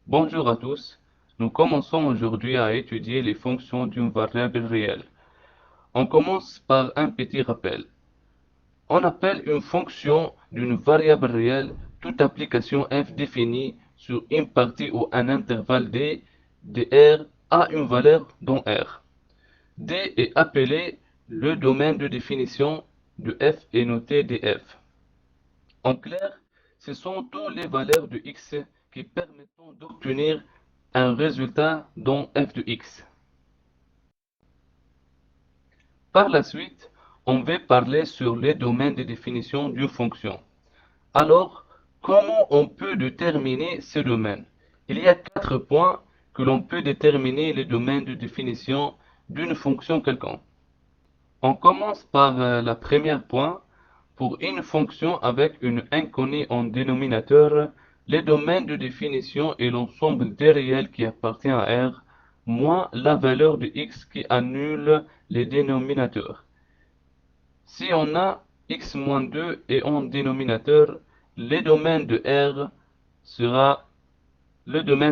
Bonjour à tous, nous commençons aujourd'hui à étudier les fonctions d'une variable réelle. On commence par un petit rappel. On appelle une fonction d'une variable réelle toute application f définie sur une partie ou un intervalle d de R a une valeur dont R. D est appelé le domaine de définition de f et noté df. En clair, ce sont toutes les valeurs de x qui permettent d'obtenir un résultat dans f de x. Par la suite, on va parler sur les domaines de définition d'une fonction. Alors, comment on peut déterminer ce domaine? Il y a 4 points que l'on peut déterminer les domaines de définition d'une fonction quelconque. On commence par le premier point. Pour une fonction avec une inconnue en dénominateur, les domaines de définition est l'ensemble des réels qui appartient à R, moins la valeur de x qui annule les dénominateurs. Si on a x moins 2 et en dénominateur, le domaine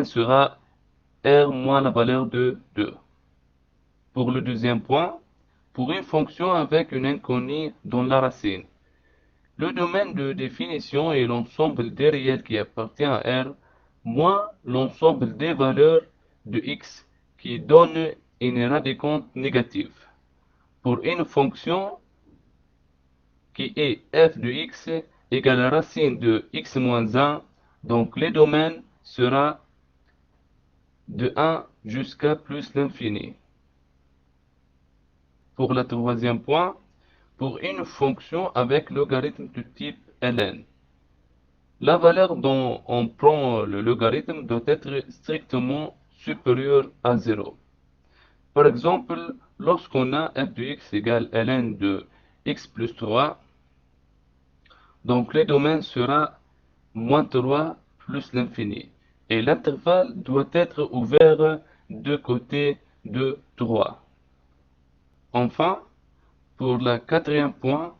sera R moins la valeur de 2. Pour le deuxième point, pour une fonction avec une inconnue dans la racine, le domaine de définition est l'ensemble des réels qui appartient à R moins l'ensemble des valeurs de x qui donne une radicante négative. Pour une fonction qui est f de x égale la racine de x moins 1, donc le domaine sera de 1 jusqu'à plus l'infini. Pour le troisième point, pour une fonction avec logarithme de type ln, la valeur dont on prend le logarithme doit être strictement supérieure à 0. Par exemple, lorsqu'on a f de x égale ln de x plus 3, donc le domaine sera moins 3 plus l'infini. Et l'intervalle doit être ouvert de côté de 3. Enfin, pour le quatrième point,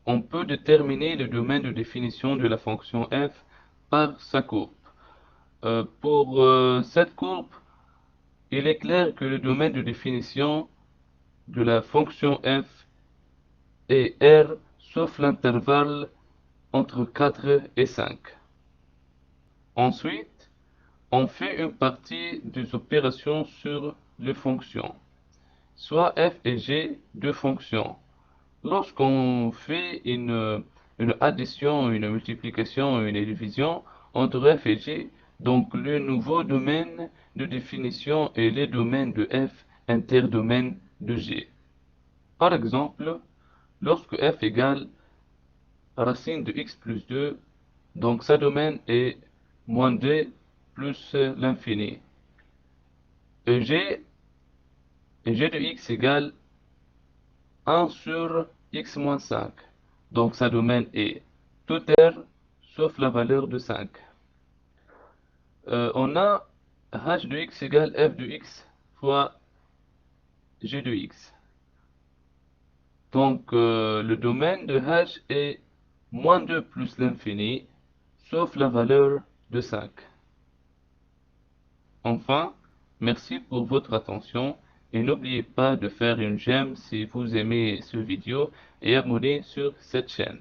on peut déterminer le domaine de définition de la fonction f par sa courbe. Pour cette courbe, il est clair que le domaine de définition de la fonction f est R sauf l'intervalle entre 4 et 5. Ensuite, on fait une partie des opérations sur les fonctions, soit f et g de fonctions. Lorsqu'on fait une addition, une multiplication, une division entre f et g, donc le nouveau domaine de définition est le domaine de f interdomaine de g. Par exemple, lorsque f égale racine de x plus 2, donc sa domaine est moins 2 plus l'infini. Et g de x égale 1 sur x moins 5. Donc sa domaine est tout R sauf la valeur de 5. On a h de x égale f de x fois g de x. Donc le domaine de h est moins 2 plus l'infini sauf la valeur de 5. Enfin, merci pour votre attention et n'oubliez pas de faire une j'aime si vous aimez ce vidéo et abonnez sur cette chaîne.